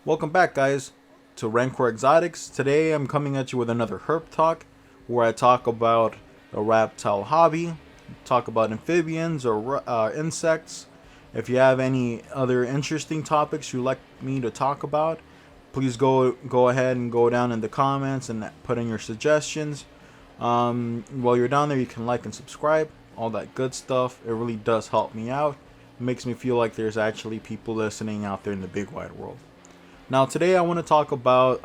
Welcome back, guys, to Rancor Exotics. Today I'm coming at you with another herb talk where I talk about the reptile hobby, talk about amphibians or insects. If you have any other interesting topics you'd like me to talk about, please go ahead and go down in the comments and put in your suggestions. While you're down there, you can like and subscribe, all that good stuff. It really does help me out. It makes me feel like there's actually people listening out there in the big wide world. Now, today I want to talk about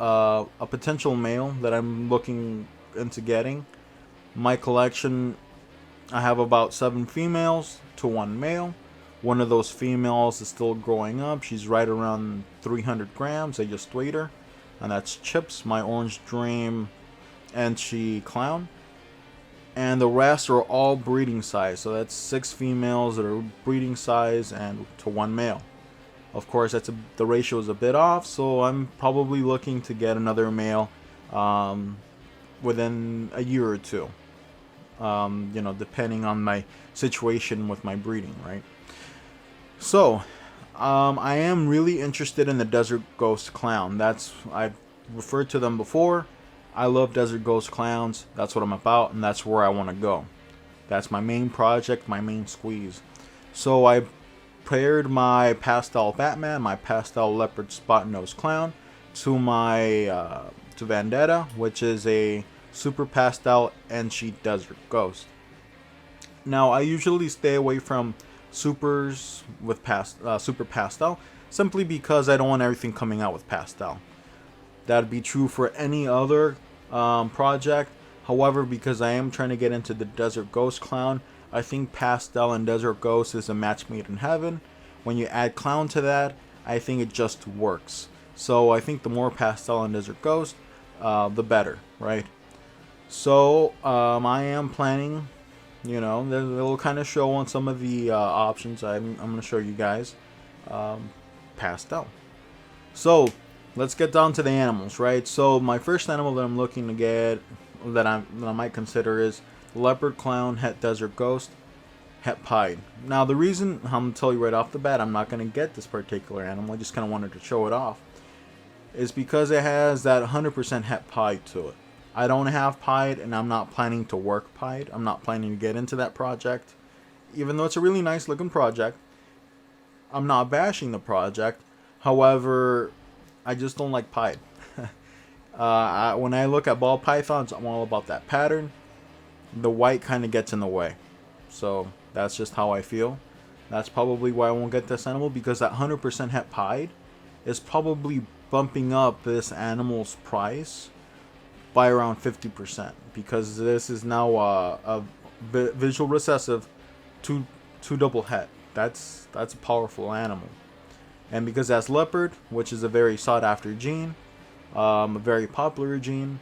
a potential male that I'm looking into getting. My collection, I have about 7 females to 1 male. One of those females is still growing up. She's right around 300 grams. I just weighed her. And that's Chips, my orange dream Enchi clown. And the rest are all breeding size. So that's 6 females that are breeding size and to 1 male. Of course, the ratio is a bit off, so I'm probably looking to get another male within a year or two. Depending on my situation with my breeding, right? So, I am really interested in the Desert Ghost Clown. I've referred to them before. I love Desert Ghost Clowns. That's what I'm about, and that's where I want to go. That's my main project, my main squeeze. So I paired my Pastel Batman, my Pastel Leopard Spot Nose Clown, to my to Vendetta, which is a Super Pastel Enchi Desert Ghost. Now, I usually stay away from supers with Super Pastel, simply because I don't want everything coming out with Pastel. That'd be true for any other project. However, because I am trying to get into the Desert Ghost Clown, I think Pastel and Desert Ghost is a match made in heaven. When you add Clown to that, I think it just works. So I think the more Pastel and Desert Ghost, the better, right? So I am planning, they'll kind of show on some of the options I'm going to show you guys. Pastel. So let's get down to the animals, right? So my first animal that I'm looking to get, that I might consider, is Leopard Clown Het Desert Ghost Het Pied. Now, the reason I'm going to tell you right off the bat I'm not going to get this particular animal, I just kind of wanted to show it off, is because it has that 100% Het Pied to it. I don't have Pied, and I'm not planning to work Pied. I'm not planning to get into that project. Even though it's a really nice looking project, I'm not bashing the project. However, I just don't like Pied. When I look at ball pythons, I'm all about that pattern. The white kind of gets in the way. So that's just how I feel. That's probably why I won't get this animal, because that 100% Het Pied is probably bumping up this animal's price by around 50%, because this is now a visual recessive two double het. That's a powerful animal. And because that's Leopard, which is a very sought after gene, a very popular gene,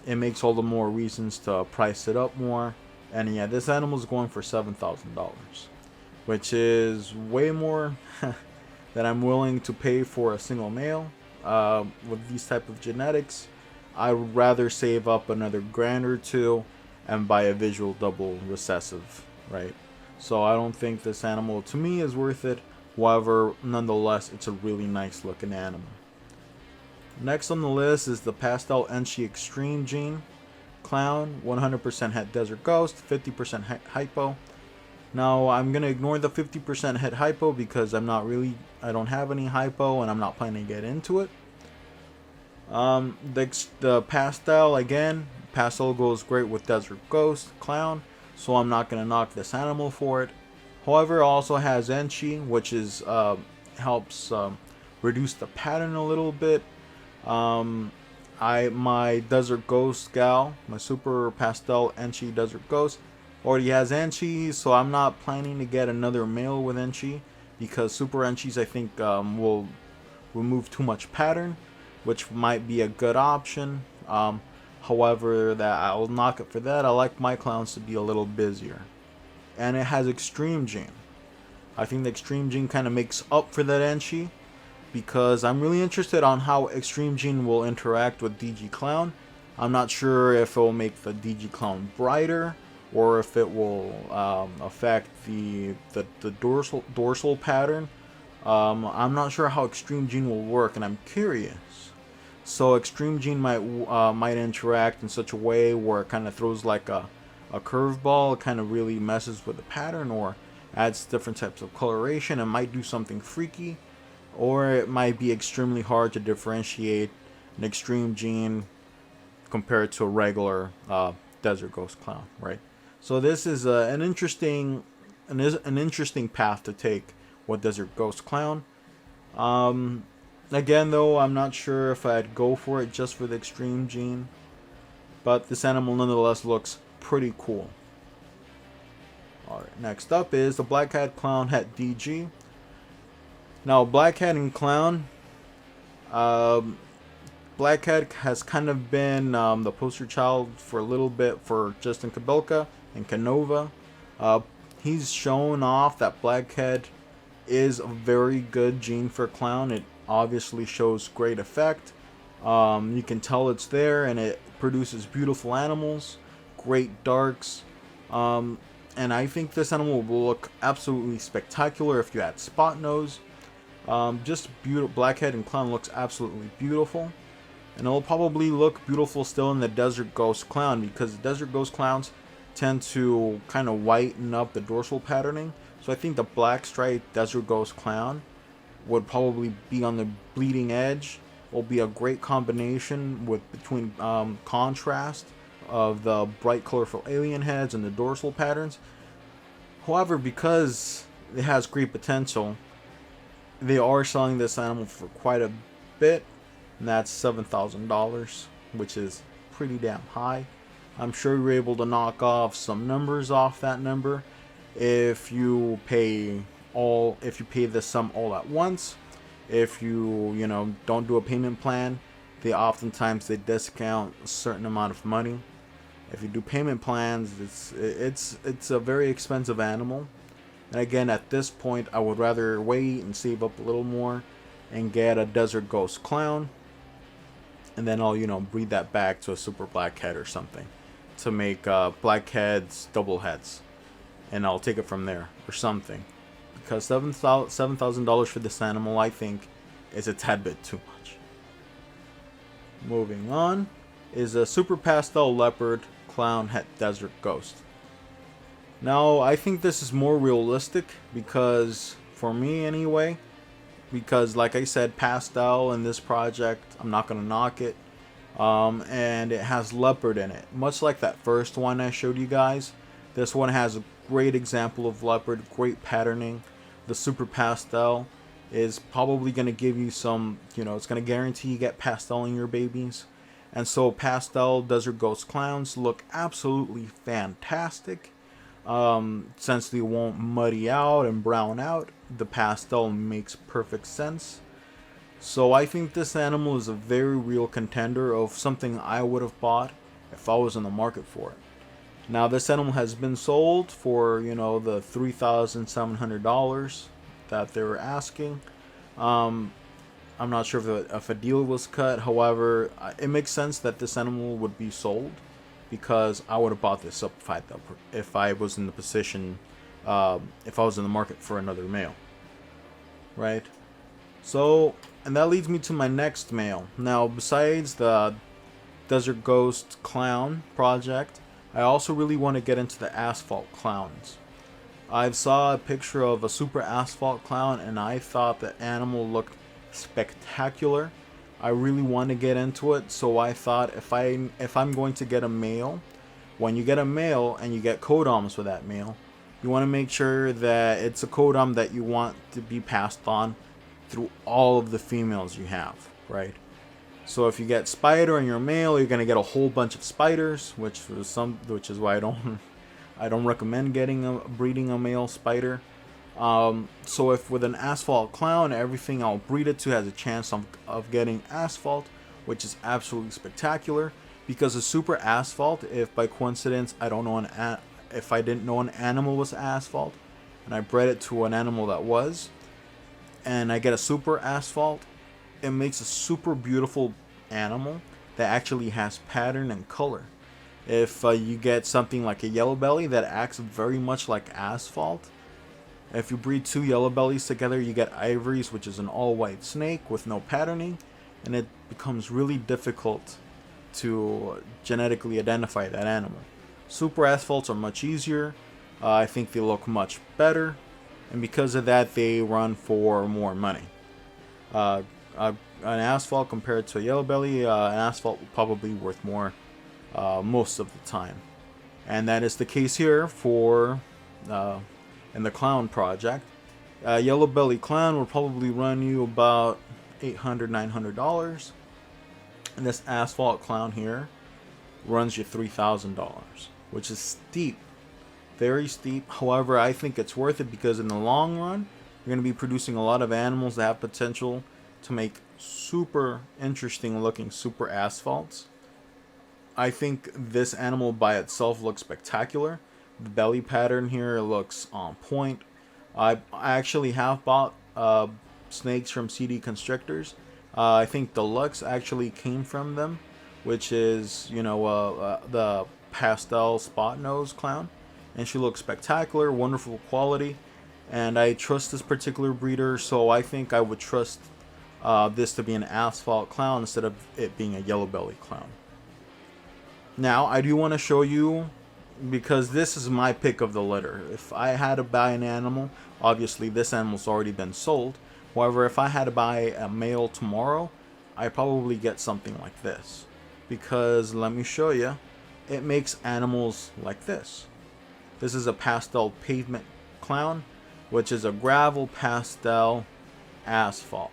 it makes all the more reasons to price it up more. And yeah, this animal is going for $7,000, which is way more than I'm willing to pay for a single male. With these type of genetics, I would rather save up another grand or two and buy a visual double recessive, right? So I don't think this animal to me is worth it. However, nonetheless, it's a really nice looking animal. Next on the list is the Pastel Enchi Extreme Gene Clown, 100% Het Desert Ghost, 50% Het Hypo. Now, I'm going to ignore the 50% Het Hypo because I don't have any Hypo and I'm not planning to get into it. The Pastel, again, Pastel goes great with Desert Ghost Clown, so I'm not going to knock this animal for it. However, it also has Enchi, which is helps reduce the pattern a little bit. My Desert Ghost gal, my Super Pastel Enchi Desert Ghost, already has Enchi, so I'm not planning to get another male with Enchi, because Super Enchis, I think, will remove too much pattern, which might be a good option. However, that I'll knock it for that. I like my clowns to be a little busier. And it has Extreme Gene. I think the Extreme Gene kind of makes up for that Enchi, because I'm really interested on how Extreme Gene will interact with DG Clown. I'm not sure if it will make the DG Clown brighter, or if it will affect the dorsal pattern I'm not sure how Extreme Gene will work, and I'm curious. So Extreme Gene might interact in such a way where it kind of throws like a curveball. It kind of really messes with the pattern, or adds different types of coloration. It might do something freaky, or it might be extremely hard to differentiate an Extreme Gene compared to a regular Desert Ghost Clown, right? So this is an interesting path to take with Desert Ghost Clown. Again, though, I'm not sure if I'd go for it just for the Extreme Gene, but this animal nonetheless looks pretty cool. Alright, next up is the Black Cat Clown Het DG. Now, Black Cat and Clown, Black Cat has kind of been the poster child for a little bit for Justin Kabelka and Canova. He's shown off that Black Cat is a very good gene for Clown. It obviously shows great effect. You can tell it's there, and it produces beautiful animals, great darks, and I think this animal will look absolutely spectacular if you add spot nose. Just beautiful. Blackhead and Clown looks absolutely beautiful, and it'll probably look beautiful still in the Desert Ghost Clown, because the Desert Ghost Clowns tend to kind of whiten up the dorsal patterning. So I think the black striped Desert Ghost Clown would probably be on the bleeding edge. Will be a great combination between contrast of the bright colorful alien heads and the dorsal patterns. However, because it has great potential, they are selling this animal for quite a bit, and that's $7,000, which is pretty damn high. I'm sure you're able to knock off some numbers off that number if you pay the sum all at once. If you don't do a payment plan, they discount a certain amount of money. If you do payment plans, it's a very expensive animal. And again, at this point, I would rather wait and save up a little more and get a Desert Ghost Clown, and then I'll breed that back to a Super Black Head or something to make black heads double heads, and I'll take it from there or something. Because $7,000 for this animal, I think, is a tad bit too much. Moving on is a Super Pastel Leopard Clown Het Desert Ghost. Now, I think this is more realistic, because, for me anyway, because like I said, Pastel in this project, I'm not going to knock it, and it has leopard in it. Much like that first one I showed you guys, this one has a great example of leopard, great patterning. The Super Pastel is probably going to give you some, it's going to guarantee you get pastel in your babies. And so Pastel Desert Ghost Clowns look absolutely fantastic. Since they won't muddy out and brown out, the pastel makes perfect sense. So I think this animal is a very real contender of something I would have bought if I was in the market for it. Now, this animal has been sold for, the $3,700 that they were asking. I'm not sure if a deal was cut. However, it makes sense that this animal would be sold, because I would have bought this up if I was in the position, if I was in the market for another male. Right? So, and that leads me to my next male. Now, besides the Desert Ghost Clown project, I also really want to get into the asphalt clowns. I saw a picture of a Super Asphalt Clown, and I thought the animal looked spectacular. I really want to get into it, so I thought if I'm going to get a male, when you get a male and you get codoms for that male, you want to make sure that it's a codom that you want to be passed on through all of the females you have, right? So if you get spider in your male, you're gonna get a whole bunch of spiders, which is why I don't recommend breeding a male spider. So if with an asphalt clown, everything I'll breed it to has a chance of getting asphalt, which is absolutely spectacular. Because a super asphalt, if by coincidence if I didn't know an animal was asphalt, and I bred it to an animal that was, and I get a super asphalt, it makes a super beautiful animal that actually has pattern and color. If you get something like a yellow belly that acts very much like asphalt, If you breed two yellow bellies together, you get ivories, which is an all-white snake with no patterning, and it becomes really difficult to genetically identify that animal. Super asphalts are much easier. I think they look much better, and because of that, they run for more money. An asphalt compared to a yellow belly, an asphalt will probably be worth more most of the time, and that is the case here for in the clown project. Yellow belly clown will probably run you about $800-900, and this asphalt clown here runs you $3,000, which is steep, very steep. However, I think it's worth it because in the long run, you're going to be producing a lot of animals that have potential to make super interesting looking super asphalts. I think this animal by itself looks spectacular. The belly pattern here looks on point. I actually have bought snakes from CD Constrictors. I think Deluxe actually came from them, which is, the Pastel spot nose clown, and she looks spectacular, wonderful quality, and I trust this particular breeder, so I think I would trust this to be an asphalt clown instead of it being a yellow belly clown. Now, I do want to show you, because this is my pick of the litter. If I had to buy an animal, obviously this animal's already been sold. However, if I had to buy a male tomorrow, I'd probably get something like this. Because, let me show you, it makes animals like this. This is a Pastel Pavement clown, which is a gravel pastel asphalt.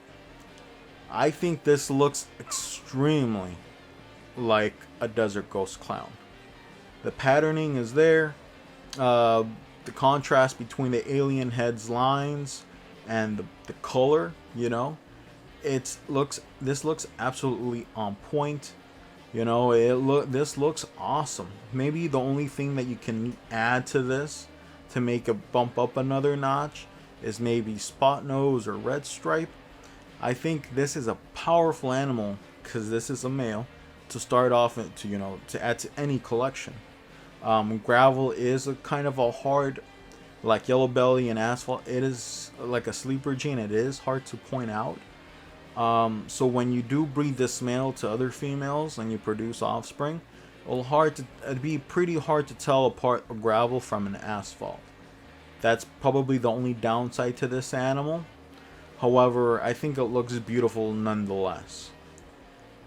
I think this looks extremely like a Desert Ghost clown. The patterning is there. The contrast between the alien head's lines and the color, this looks absolutely on point. This looks awesome. Maybe the only thing that you can add to this to make it bump up another notch is maybe spot nose or red stripe. I think this is a powerful animal, because this is a male, to start off to add to any collection. Gravel is a kind of a hard, like yellow belly and asphalt, it is like a sleeper gene. It is hard to point out. So when you do breed this male to other females and you produce offspring, it'd be pretty hard to tell apart a gravel from an asphalt. That's probably the only downside to this animal. However, I think it looks beautiful nonetheless.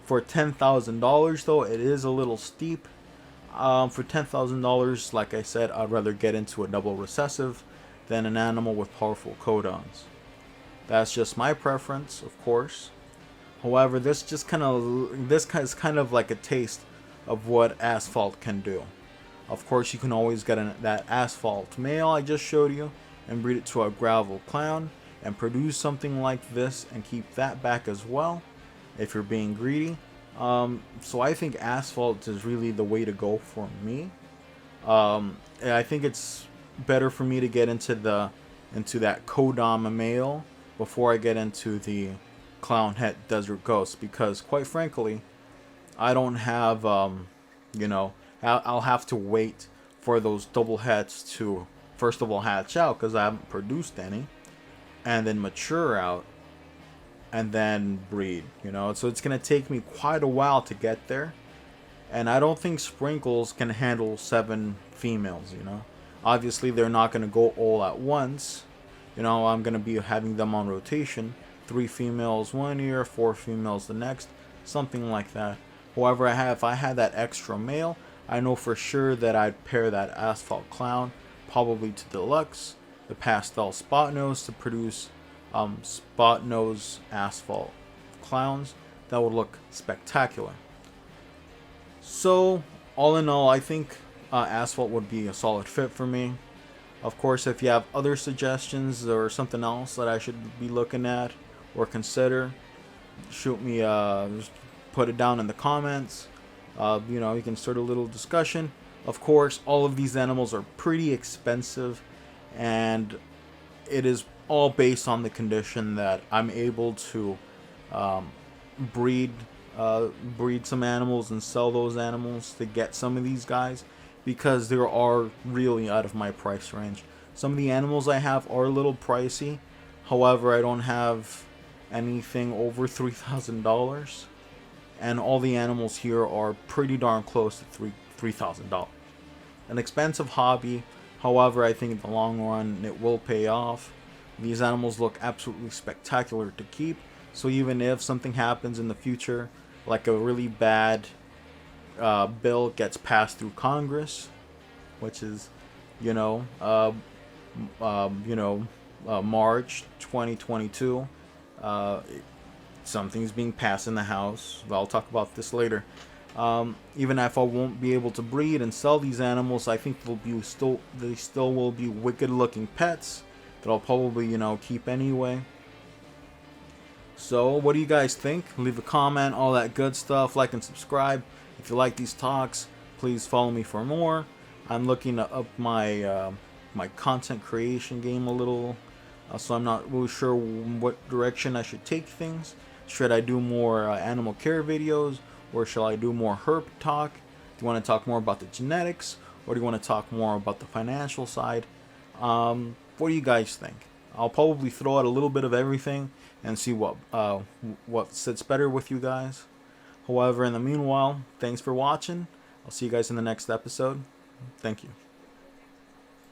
For $10,000 though, it is a little steep. For $10,000, like I said, I'd rather get into a double recessive than an animal with powerful codons. That's just my preference, of course. However, this is kind of like a taste of what asphalt can do. Of course, you can always get that asphalt male I just showed you and breed it to a gravel clown and produce something like this and keep that back as well if you're being greedy. So I think asphalt is really the way to go for me. I think it's better for me to get into that Kodama male before I get into the clown head Desert Ghost, because quite frankly, I don't have I'll have to wait for those double heads to first of all hatch out, because I haven't produced any, and then mature out, and then breed, so it's gonna take me quite a while to get there, and I don't think Sprinkles can handle 7 females. Obviously they're not gonna go all at once. I'm gonna be having them on rotation, 3 females one year, 4 females the next, something like that. However, if I had that extra male, I know for sure that I'd pair that asphalt clown probably to Deluxe, the Pastel spot nose, to produce spot nose asphalt clowns that would look spectacular. So all in all, I think asphalt would be a solid fit for me. Of course, if you have other suggestions or something else that I should be looking at or consider, shoot me, just put it down in the comments. You can start a little discussion. Of course, all of these animals are pretty expensive, and it is all based on the condition that I'm able to breed some animals and sell those animals to get some of these guys, because they are really out of my price range. Some of the animals I have are a little pricey. However, I don't have anything over $3,000, and all the animals here are pretty darn close to $3,000. An expensive hobby. However, I think in the long run it will pay off. These animals look absolutely spectacular to keep. So even if something happens in the future, like a really bad bill gets passed through Congress, which is, you know, March 2022. Something's being passed in the House. I'll talk about this later. Even if I won't be able to breed and sell these animals, I think they still will be wicked looking pets that I'll probably, keep anyway. So what do you guys think? Leave a comment, all that good stuff. Like and subscribe. If you like these talks, please follow me for more. I'm looking to up my my content creation game a little, so I'm not really sure what direction I should take things. Should I do more animal care videos, or shall I do more herp talk? Do you want to talk more about the genetics, or do you want to talk more about the financial side? What do you guys think? I'll probably throw out a little bit of everything and see what sits better with you guys. However, in the meanwhile, thanks for watching. I'll see you guys in the next episode. Thank you.